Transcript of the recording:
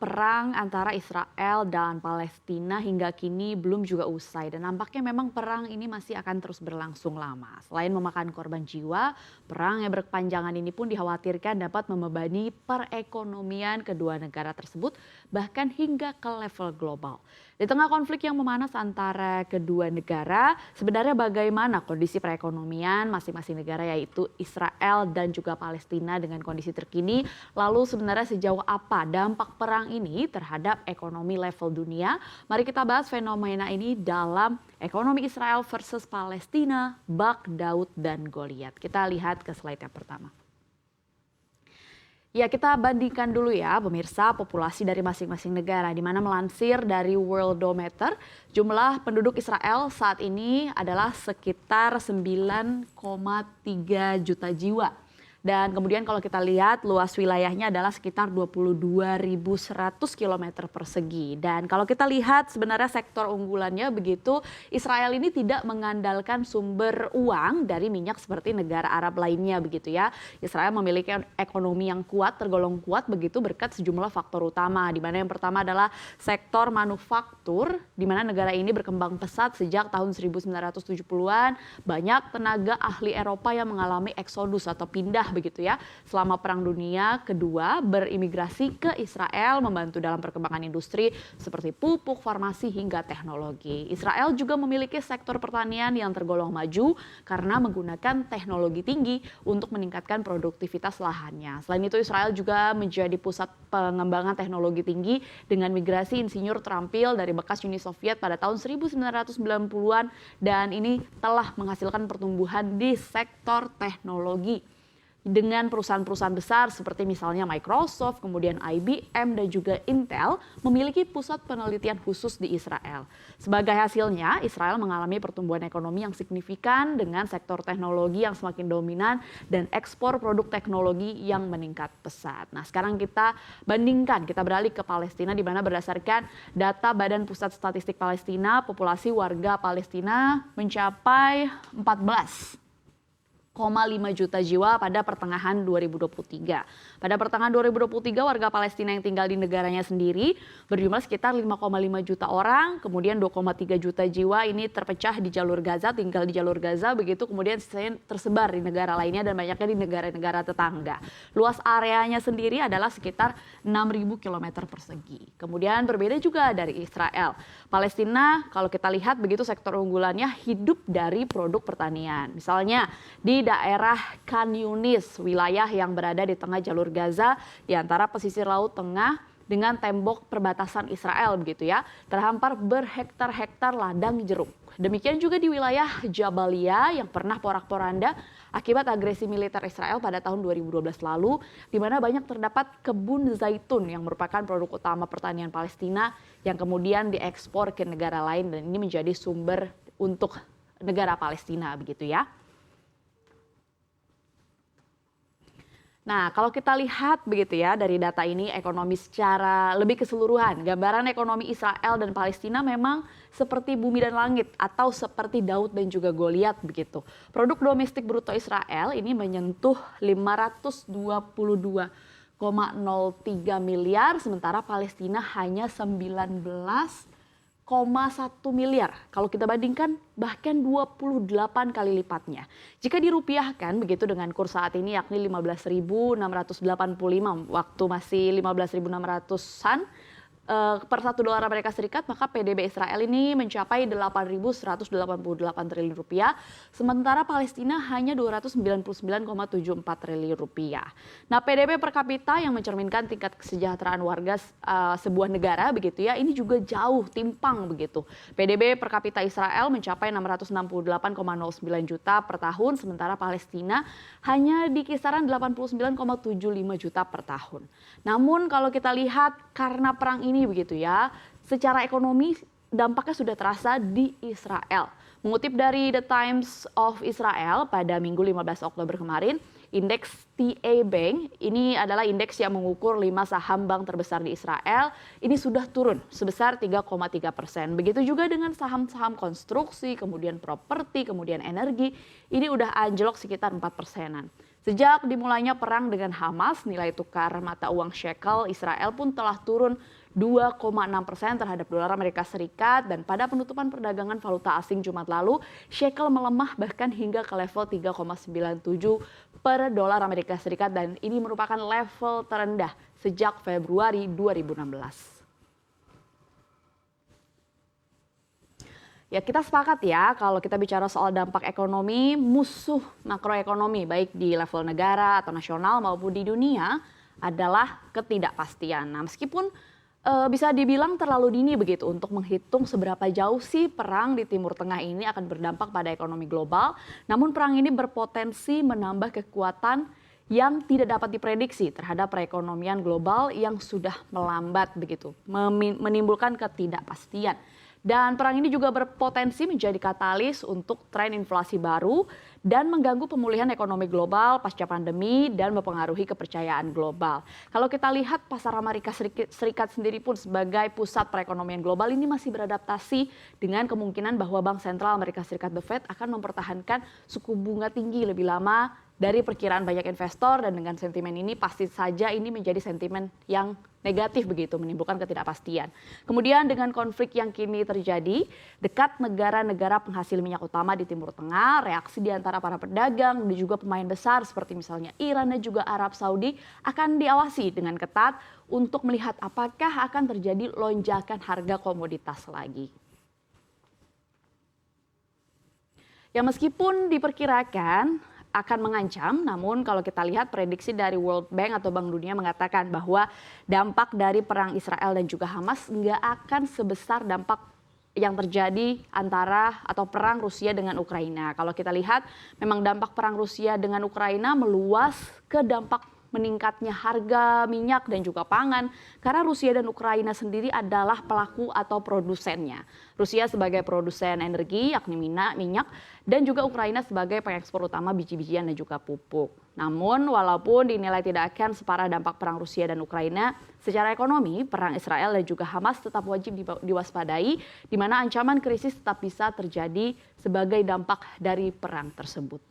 Perang antara Israel dan Palestina hingga kini belum juga usai dan nampaknya memang perang ini masih akan terus berlangsung lama. Selain memakan korban jiwa, perang yang berkepanjangan ini pun dikhawatirkan dapat membebani perekonomian kedua negara tersebut bahkan hingga ke level global. Di tengah konflik yang memanas antara kedua negara, sebenarnya bagaimana kondisi perekonomian masing-masing negara yaitu Israel dan juga Palestina dengan kondisi terkini? Lalu sebenarnya sejauh apa dampak perang ini terhadap ekonomi level dunia? Mari kita bahas fenomena ini dalam ekonomi Israel versus Palestina, bak Daud dan Goliat. Kita lihat ke slide yang pertama. Ya, kita bandingkan dulu ya pemirsa populasi dari masing-masing negara, di mana melansir dari Worldometer, jumlah penduduk Israel saat ini adalah sekitar 9,3 juta jiwa. Dan kemudian kalau kita lihat luas wilayahnya adalah sekitar 22.100 km persegi. Dan kalau kita lihat sebenarnya sektor unggulannya begitu, Israel ini tidak mengandalkan sumber uang dari minyak seperti negara Arab lainnya begitu ya. Israel memiliki ekonomi yang kuat, tergolong kuat begitu berkat sejumlah faktor utama. Di mana yang pertama adalah sektor manufaktur, di mana negara ini berkembang pesat sejak tahun 1970-an. Banyak tenaga ahli Eropa yang mengalami eksodus atau pindah begitu ya selama Perang Dunia Kedua berimigrasi ke Israel membantu dalam perkembangan industri seperti pupuk, farmasi hingga teknologi. Israel juga memiliki sektor pertanian yang tergolong maju karena menggunakan teknologi tinggi untuk meningkatkan produktivitas lahannya. Selain itu Israel juga menjadi pusat pengembangan teknologi tinggi dengan migrasi insinyur terampil dari bekas Uni Soviet pada tahun 1990-an dan ini telah menghasilkan pertumbuhan di sektor teknologi dengan perusahaan-perusahaan besar seperti misalnya Microsoft, kemudian IBM dan juga Intel memiliki pusat penelitian khusus di Israel. Sebagai hasilnya, Israel mengalami pertumbuhan ekonomi yang signifikan dengan sektor teknologi yang semakin dominan dan ekspor produk teknologi yang meningkat pesat. Nah, sekarang kita bandingkan, kita beralih ke Palestina di mana berdasarkan data Badan Pusat Statistik Palestina, populasi warga Palestina mencapai 14,5 juta jiwa pada pertengahan 2023. Pada pertengahan 2023 warga Palestina yang tinggal di negaranya sendiri berjumlah sekitar 5,5 juta orang, kemudian 2,3 juta jiwa ini terpecah di jalur Gaza, tinggal di jalur Gaza begitu, kemudian sisanya tersebar di negara lainnya dan banyaknya di negara-negara tetangga. Luas areanya sendiri adalah sekitar 6.000 km persegi. Kemudian berbeda juga dari Israel. Palestina kalau kita lihat begitu sektor unggulannya hidup dari produk pertanian. Misalnya di daerah Khan Yunis, wilayah yang berada di tengah jalur Gaza di antara pesisir laut tengah dengan tembok perbatasan Israel begitu ya, terhampar berhektar-hektar ladang jeruk. Demikian juga di wilayah Jabalia yang pernah porak-poranda akibat agresi militer Israel pada tahun 2012 lalu, di mana banyak terdapat kebun zaitun yang merupakan produk utama pertanian Palestina yang kemudian diekspor ke negara lain dan ini menjadi sumber untuk negara Palestina begitu ya. Nah, kalau kita lihat begitu ya dari data ini ekonomi secara lebih keseluruhan, gambaran ekonomi Israel dan Palestina memang seperti bumi dan langit atau seperti Daud dan juga Goliat begitu. Produk domestik bruto Israel ini menyentuh 522,03 miliar, sementara Palestina hanya 19,1 miliar. Kalau kita bandingkan bahkan 28 kali lipatnya. Jika dirupiahkan begitu dengan kurs saat ini yakni 15.685 waktu masih 15.600-an per $1 Amerika Serikat, maka PDB Israel ini mencapai 8.188 triliun rupiah, sementara Palestina hanya 299,74 triliun rupiah. Nah, PDB per kapita yang mencerminkan tingkat kesejahteraan warga sebuah negara begitu ya, ini juga jauh timpang begitu. PDB per kapita Israel mencapai 668,09 juta per tahun, sementara Palestina hanya di kisaran 89,75 juta per tahun. Namun kalau kita lihat karena perang ini begitu ya, secara ekonomi dampaknya sudah terasa di Israel. Mengutip dari The Times of Israel pada Minggu 15 Oktober kemarin, indeks TA Bank ini adalah indeks yang mengukur 5 saham bank terbesar di Israel, ini sudah turun sebesar 3,3%. Begitu juga dengan saham-saham konstruksi, kemudian properti, kemudian energi, ini udah anjlok sekitar 4%-an. Sejak dimulainya perang dengan Hamas, nilai tukar mata uang shekel Israel pun telah turun 2,6% terhadap dolar Amerika Serikat, dan pada penutupan perdagangan valuta asing Jumat lalu, shekel melemah bahkan hingga ke level 3,97 per dolar Amerika Serikat, dan ini merupakan level terendah sejak Februari 2016. Ya, kita sepakat ya kalau kita bicara soal dampak ekonomi, musuh makroekonomi baik di level negara atau nasional maupun di dunia adalah ketidakpastian. Nah, meskipun bisa dibilang terlalu dini begitu untuk menghitung seberapa jauh sih perang di Timur Tengah ini akan berdampak pada ekonomi global, namun perang ini berpotensi menambah kekuatan yang tidak dapat diprediksi terhadap perekonomian global yang sudah melambat begitu, menimbulkan ketidakpastian. Dan perang ini juga berpotensi menjadi katalis untuk tren inflasi baru dan mengganggu pemulihan ekonomi global pasca pandemi dan mempengaruhi kepercayaan global. Kalau kita lihat pasar Amerika Serikat sendiri pun sebagai pusat perekonomian global ini masih beradaptasi dengan kemungkinan bahwa Bank Sentral Amerika Serikat The Fed akan mempertahankan suku bunga tinggi lebih lama dari perkiraan banyak investor, dan dengan sentimen ini pasti saja ini menjadi sentimen yang negatif begitu, menimbulkan ketidakpastian. Kemudian dengan konflik yang kini terjadi dekat negara-negara penghasil minyak utama di Timur Tengah, reaksi di antara para pedagang dan juga pemain besar seperti misalnya Iran dan juga Arab Saudi akan diawasi dengan ketat untuk melihat apakah akan terjadi lonjakan harga komoditas lagi. Ya, meskipun diperkirakan akan mengancam, namun kalau kita lihat prediksi dari World Bank atau Bank Dunia mengatakan bahwa dampak dari perang Israel dan juga Hamas nggak akan sebesar dampak yang terjadi antara atau perang Rusia dengan Ukraina. Kalau kita lihat memang dampak perang Rusia dengan Ukraina meluas ke dampak meningkatnya harga minyak dan juga pangan karena Rusia dan Ukraina sendiri adalah pelaku atau produsennya. Rusia sebagai produsen energi yakni minyak dan juga Ukraina sebagai pengekspor utama biji-bijian dan juga pupuk. Namun walaupun dinilai tidak akan separah dampak perang Rusia dan Ukraina, secara ekonomi perang Israel dan juga Hamas tetap wajib diwaspadai di mana ancaman krisis tetap bisa terjadi sebagai dampak dari perang tersebut.